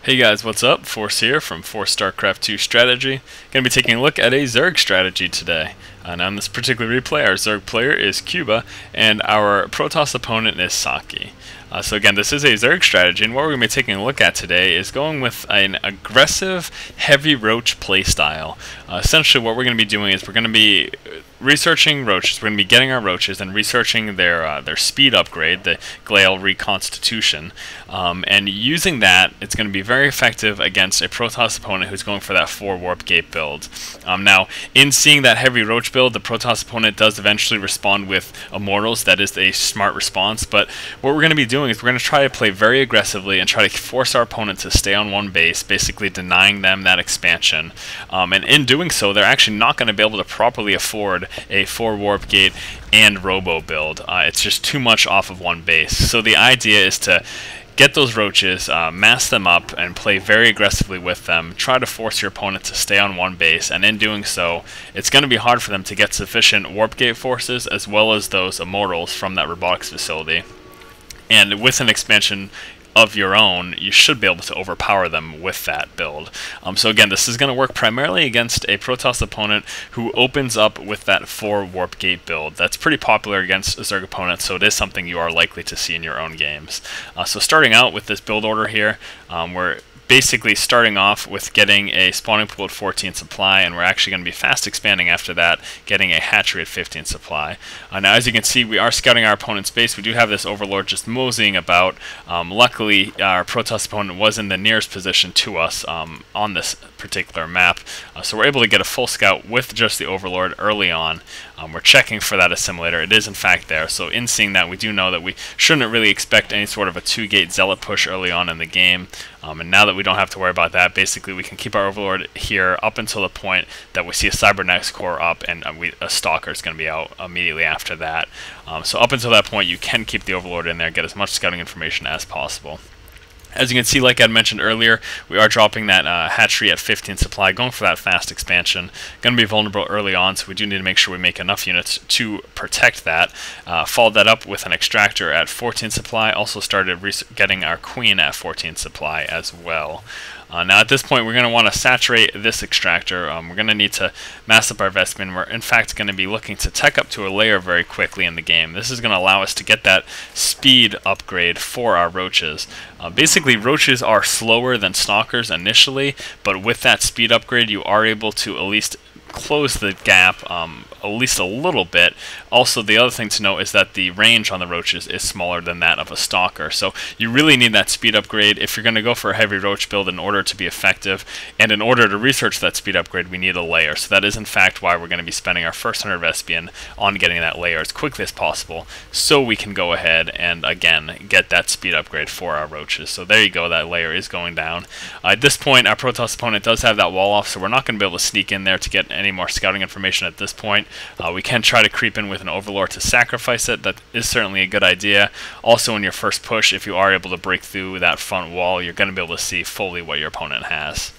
Hey guys, what's up? Force here from Force StarCraft 2 Strategy. Going to be taking a look at a Zerg strategy today. And on this particular replay, our Zerg player is Cuba, and our Protoss opponent is Saki. So again, this is a Zerg strategy, and what we're going to be taking a look at today is going with an aggressive, heavy Roach playstyle. Essentially what we're going to be doing is we're going to be researching Roaches. We're going to be getting our Roaches and researching their speed upgrade, the Glial Reconstitution, and using that, it's going to be very effective against a Protoss opponent who's going for that 4 Warp Gate build. Now, in seeing that heavy Roach build, the Protoss opponent does eventually respond with Immortals. That is a smart response, but what we're going to be doing is we're going to try to play very aggressively and try to force our opponent to stay on one base, basically denying them that expansion. And in doing so, they're actually not going to be able to properly afford a 4 Warp Gate and Robo build. It's just too much off of one base. So the idea is to get those Roaches, mass them up, and play very aggressively with them. Try to force your opponent to stay on one base, and in doing so, it's going to be hard for them to get sufficient Warp Gate forces as well as those Immortals from that robotics facility. And with an expansion of your own, you should be able to overpower them with that build. So again, this is going to work primarily against a Protoss opponent who opens up with that 4 Warp Gate build. That's pretty popular against Zerg opponents, so it is something you are likely to see in your own games. So starting out with this build order here, we're basically starting off with getting a spawning pool at 14 supply, and we're actually going to be fast expanding after that, getting a hatchery at 15 supply. Now as you can see, we are scouting our opponent's base. We do have this Overlord just moseying about. Luckily our Protoss opponent was in the nearest position to us on this particular map, so we're able to get a full scout with just the Overlord early on. We're checking for that assimilator. It is in fact there, so in seeing that, we do know that we shouldn't really expect any sort of a 2-gate zealot push early on in the game. And now that we don't have to worry about that, basically we can keep our Overlord here up until the point that we see a Cybernetics core up, and a Stalker is going to be out immediately after that. So up until that point, you can keep the Overlord in there, get as much scouting information as possible. As you can see, like I mentioned earlier, we are dropping that hatchery at 15 supply, going for that fast expansion. Going to be vulnerable early on, so we do need to make sure we make enough units to protect that. Followed that up with an extractor at 14 supply, also started getting our queen at 14 supply as well. Now at this point, we're going to want to saturate this extractor. We're going to need to mass up our Vestmen. We're in fact going to be looking to tech up to a Lair very quickly in the game. This is going to allow us to get that speed upgrade for our Roaches. Basically, Roaches are slower than Stalkers initially, but with that speed upgrade, you are able to at least close the gap at least a little bit. Also, the other thing to note is that the range on the Roaches is smaller than that of a Stalker, so you really need that speed upgrade if you're going to go for a heavy Roach build in order to be effective. And in order to research that speed upgrade, we need a Lair. So that is in fact why we're going to be spending our first 100 Vespian on getting that Lair as quickly as possible, so we can go ahead and again get that speed upgrade for our Roaches. So there you go, that Lair is going down. At this point, our Protoss opponent does have that wall off, so we're not going to be able to sneak in there to get any more scouting information at this point. We can try to creep in with an Overlord to sacrifice it. That is certainly a good idea. Also, in your first push, if you are able to break through that front wall, you're going to be able to see fully what your opponent has.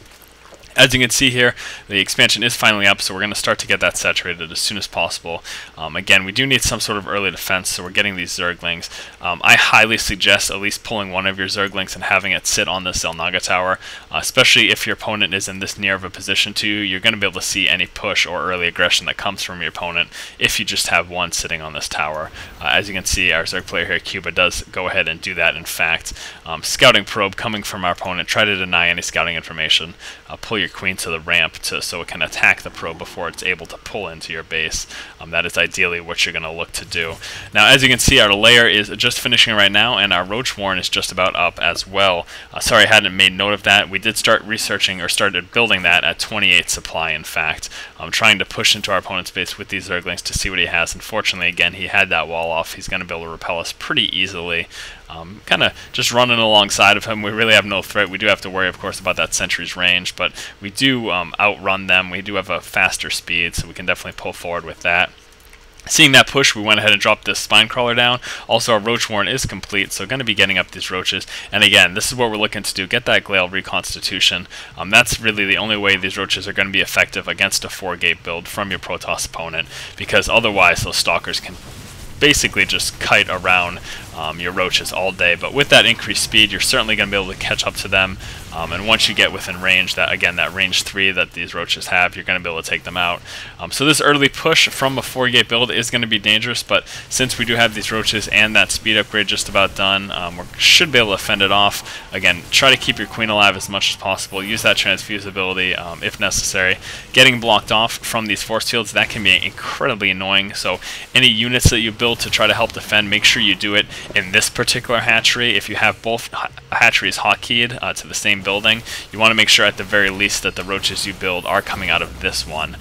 As you can see here, the expansion is finally up, so we're going to start to get that saturated as soon as possible. Again, we do need some sort of early defense, so we're getting these Zerglings. I highly suggest at least pulling one of your Zerglings and having it sit on the Zelnaga tower, especially if your opponent is in this near of a position to you. You're going to be able to see any push or early aggression that comes from your opponent if you just have one sitting on this tower. As you can see, our Zerg player here, Cuba, does go ahead and do that. In fact, scouting probe coming from our opponent. Try to deny any scouting information. Pull your queen to the ramp so it can attack the probe before it's able to pull into your base. That is ideally what you're going to look to do. Now, as you can see, our Lair is just finishing right now, and our Roach Warren is just about up as well. Sorry, I hadn't made note of that. We did start researching, or started building that at 28 supply, in fact. I'm trying to push into our opponent's base with these Zerglings to see what he has. Unfortunately, again, he had that wall off. He's going to be able to repel us pretty easily. Kind of just running alongside of him. We really have no threat. We do have to worry, of course, about that sentry's range, but we do outrun them. We do have a faster speed, so we can definitely pull forward with that. Seeing that push, we went ahead and dropped this spine crawler down. Also, our Roach Warren is complete, so going to be getting up these Roaches. And again, this is what we're looking to do, get that Glial Reconstitution. That's really the only way these Roaches are going to be effective against a 4-gate build from your Protoss opponent, because otherwise those Stalkers can basically just kite around your Roaches all day. But with that increased speed, you're certainly going to be able to catch up to them. And once you get within range, that range 3 that these Roaches have, you're going to be able to take them out. So this early push from a 4-gate build is going to be dangerous, but since we do have these Roaches and that speed upgrade just about done, we should be able to fend it off. Again, try to keep your Queen alive as much as possible. Use that transfuse ability if necessary. Getting blocked off from these force fields, that can be incredibly annoying. So any units that you build to try to help defend, make sure you do it in this particular hatchery. If you have both hatcheries hotkeyed to the same building, you want to make sure at the very least that the Roaches you build are coming out of this one.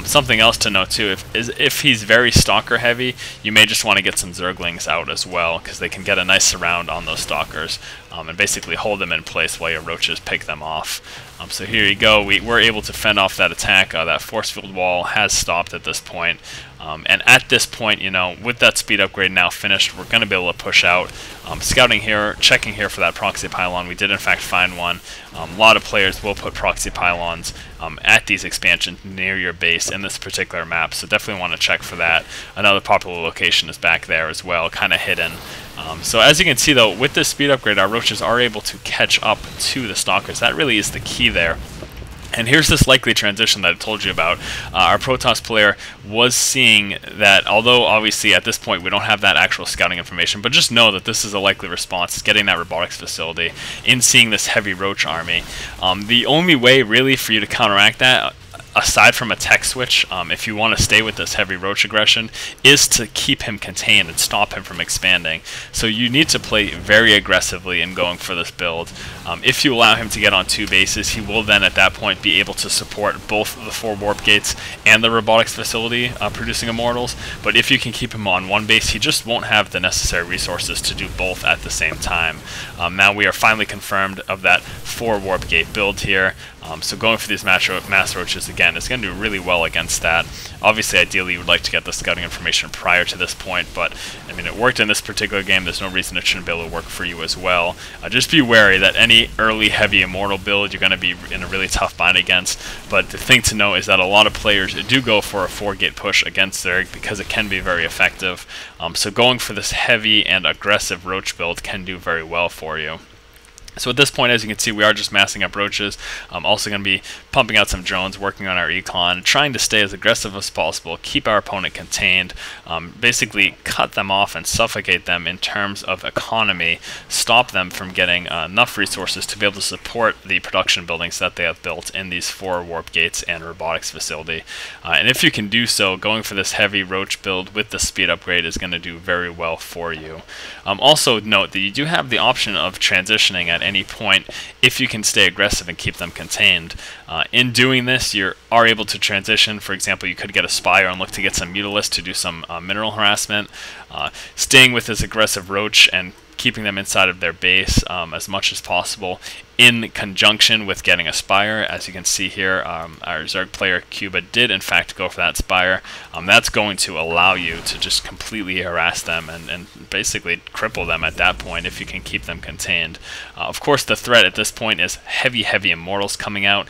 Something else to note too, if he's very stalker heavy, you may just want to get some Zerglings out as well, because they can get a nice surround on those stalkers and basically hold them in place while your Roaches pick them off. So here you go, we're able to fend off that attack. That force field wall has stopped at this point. And at this point, with that speed upgrade now finished, we're going to be able to push out. Scouting here, checking here for that proxy pylon. We did in fact find one. A lot of players will put proxy pylons at these expansions near your base in this particular map, so definitely want to check for that. Another popular location is back there as well, kind of hidden. So as you can see though, with this speed upgrade, our Roaches are able to catch up to the stalkers. That really is the key there. And here's this likely transition that I told you about. Our Protoss player was seeing that, although obviously at this point we don't have that actual scouting information, but just know that this is a likely response, getting that robotics facility, in seeing this heavy Roach army. The only way really for you to counteract that, aside from a tech switch, if you want to stay with this heavy Roach aggression, is to keep him contained and stop him from expanding. So you need to play very aggressively in going for this build. If you allow him to get on 2 bases, he will then at that point be able to support both the 4 warp gates and the robotics facility producing immortals. But if you can keep him on 1 base, he just won't have the necessary resources to do both at the same time. Now we are finally confirmed of that 4 warp gate build here. So going for these mass Roaches again is going to do really well against that. Obviously, ideally, you would like to get the scouting information prior to this point, but I mean, it worked in this particular game. There's no reason it shouldn't be able to work for you as well. Just be wary that any early heavy immortal build you're going to be in a really tough bind against. But the thing to know is that a lot of players do go for a 4-gate push against Zerg because it can be very effective. So going for this heavy and aggressive Roach build can do very well for you. So at this point, as you can see, we are just massing up Roaches. I'm also going to be pumping out some drones, working on our econ, trying to stay as aggressive as possible, keep our opponent contained, basically cut them off and suffocate them in terms of economy, stop them from getting enough resources to be able to support the production buildings that they have built in these 4 warp gates and robotics facility. And if you can do so, going for this heavy Roach build with the speed upgrade is going to do very well for you. Also note that you do have the option of transitioning at any point if you can stay aggressive and keep them contained. In doing this, you are able to transition. For example, you could get a Spire and look to get some Mutalisks to do some mineral harassment. Staying with this aggressive Roach and keeping them inside of their base as much as possible, in conjunction with getting a Spire. As you can see here, our Zerg player Cuba did in fact go for that Spire. That's going to allow you to just completely harass them and basically cripple them at that point if you can keep them contained. Of course, the threat at this point is heavy Immortals coming out.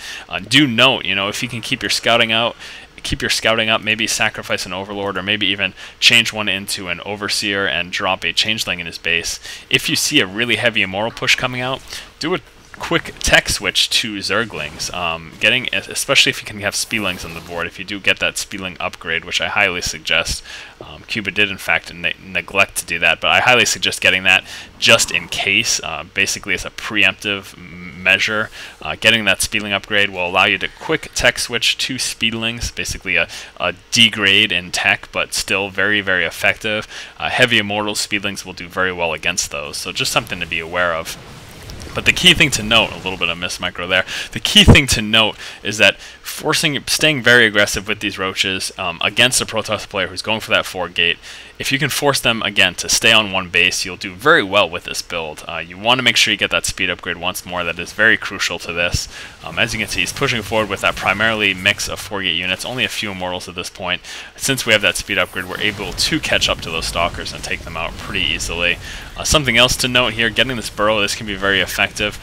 Do note, if you can keep your scouting up, maybe sacrifice an Overlord, or maybe even change one into an Overseer and drop a Changeling in his base. If you see a really heavy Immortal push coming out, do a quick tech switch to Zerglings, especially if you can have Speedlings on the board. If you do get that Speedling upgrade, which I highly suggest, Cuba did in fact neglect to do that, but I highly suggest getting that just in case, basically as a preemptive measure. Getting that Speedling upgrade will allow you to quick tech switch to Speedlings, basically a degrade in tech, but still very effective. Heavy Immortals Speedlings will do very well against those, so just something to be aware of. But the key thing to note, a little bit of miss micro there, the key thing to note is that staying very aggressive with these Roaches against a Protoss player who's going for that 4-gate, if you can force them, again, to stay on 1 base, you'll do very well with this build. You want to make sure you get that speed upgrade once more. That is very crucial to this. As you can see, he's pushing forward with that primarily mix of 4-gate units, only a few Immortals at this point. Since we have that speed upgrade, we're able to catch up to those Stalkers and take them out pretty easily. Something else to note here, getting this burrow, this can be very effective.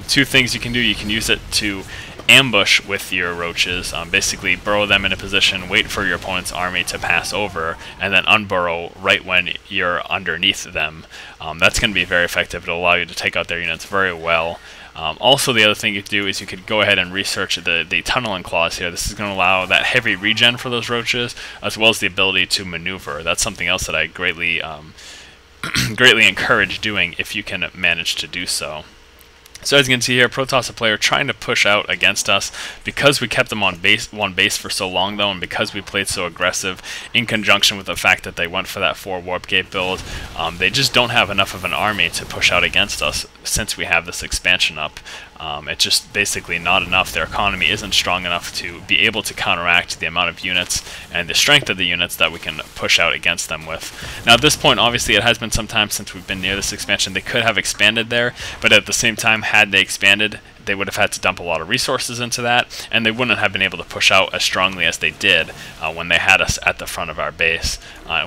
2 things you can do. You can use it to ambush with your roaches, basically burrow them in a position, wait for your opponent's army to pass over, and then unburrow right when you're underneath them. That's going to be very effective. It'll allow you to take out their units very well. Also, the other thing you could do is you could go ahead and research the tunneling clause here. This is going to allow that heavy regen for those roaches, as well as the ability to maneuver. That's something else that I greatly greatly encourage doing if you can manage to do so. So as you can see here, Protoss, a player trying to push out against us because we kept them on one base for so long though, and because we played so aggressive in conjunction with the fact that they went for that 4 warp gate build. They just don't have enough of an army to push out against us since we have this expansion up. It's just basically not enough. Their economy isn't strong enough to be able to counteract the amount of units and the strength of the units that we can push out against them with. Now at this point, obviously it has been some time since we've been near this expansion. They could have expanded there, but at the same time, had they expanded, they would have had to dump a lot of resources into that, and they wouldn't have been able to push out as strongly as they did when they had us at the front of our base.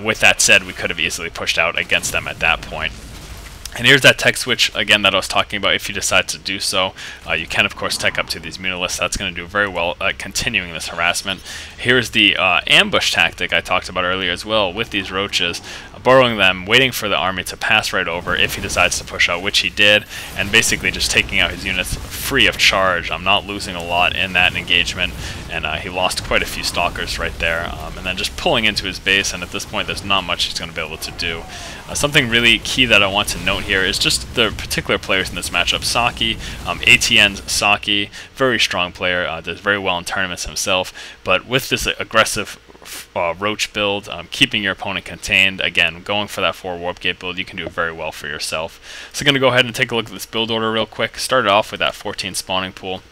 With that said, we could have easily pushed out against them at that point. And here's that tech switch, again, that I was talking about. If you decide to do so, you can, of course, tech up to these Mutalisks. That's going to do very well at continuing this harassment. Here's the ambush tactic I talked about earlier as well with these Roaches. Burrowing them, waiting for the army to pass right over if he decides to push out, which he did, and basically just taking out his units free of charge. I'm not losing a lot in that engagement, and he lost quite a few stalkers right there, and then just pulling into his base, and at this point there's not much he's going to be able to do. Something really key that I want to note here is just the particular players in this matchup. Saki, ATN's Saki, very strong player, does very well in tournaments himself, but with this aggressive Roach build, keeping your opponent contained, again, going for that 4 warp gate build, you can do very well for yourself. So I'm going to go ahead and take a look at this build order real quick. Started off with that 14 spawning pool.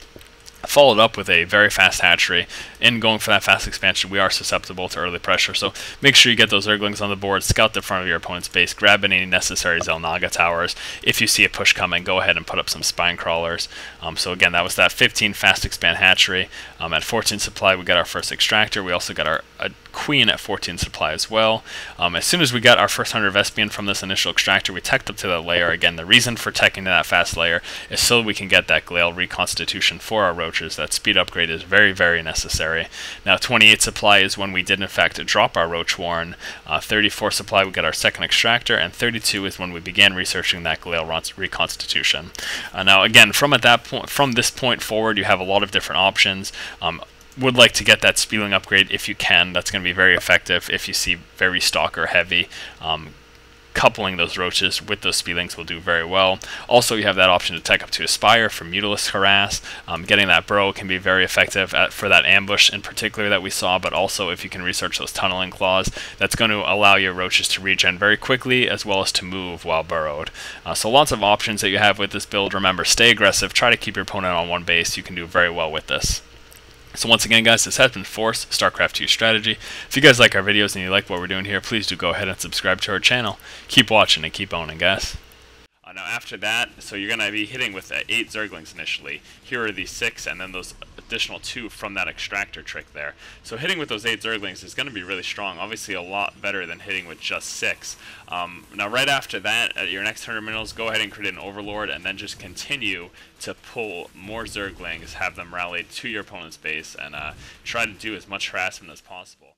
Followed up with a very fast hatchery. In going for that fast expansion, we are susceptible to early pressure, so make sure you get those Zerglings on the board, scout the front of your opponent's base, grab any necessary Xel'Naga towers. If you see a push coming, go ahead and put up some spine crawlers. So again, that was that 15 fast expand hatchery. At 14 supply, we got our first extractor. We also got our queen at 14 supply as well. As soon as we got our first 100 Vespian from this initial extractor, we teched up to that layer. Again, the reason for teching to that fast layer is so we can get that Glial Reconstitution for our Roaches. That speed upgrade is very, very necessary. Now 28 supply is when we did in fact drop our Roach Warren. 34 supply we got our second extractor, and 32 is when we began researching that Glial Reconstitution. Now again, from this point forward, you have a lot of different options. Would like to get that Speedling upgrade if you can. That's going to be very effective if you see very stalker heavy. Coupling those Roaches with those Speedlings will do very well. Also, you have that option to tech up to Aspire for Mutalisk Harass. Getting that burrow can be very effective for that ambush in particular that we saw, but also if you can research those tunneling claws, that's going to allow your Roaches to regen very quickly as well as to move while burrowed. So lots of options that you have with this build. Remember, stay aggressive, try to keep your opponent on one base. You can do very well with this. So once again, guys, this has been Force StarCraft 2 Strategy. If you guys like our videos and you like what we're doing here, please do go ahead and subscribe to our channel. Keep watching and keep owning, guys. Now after that, so you're going to be hitting with 8 Zerglings initially. Here are the 6, and then those additional 2 from that extractor trick there. So hitting with those 8 Zerglings is going to be really strong. Obviously a lot better than hitting with just 6. Now right after that, at your next 100 minerals, go ahead and create an Overlord, and then just continue to pull more Zerglings, have them rally to your opponent's base, and try to do as much harassment as possible.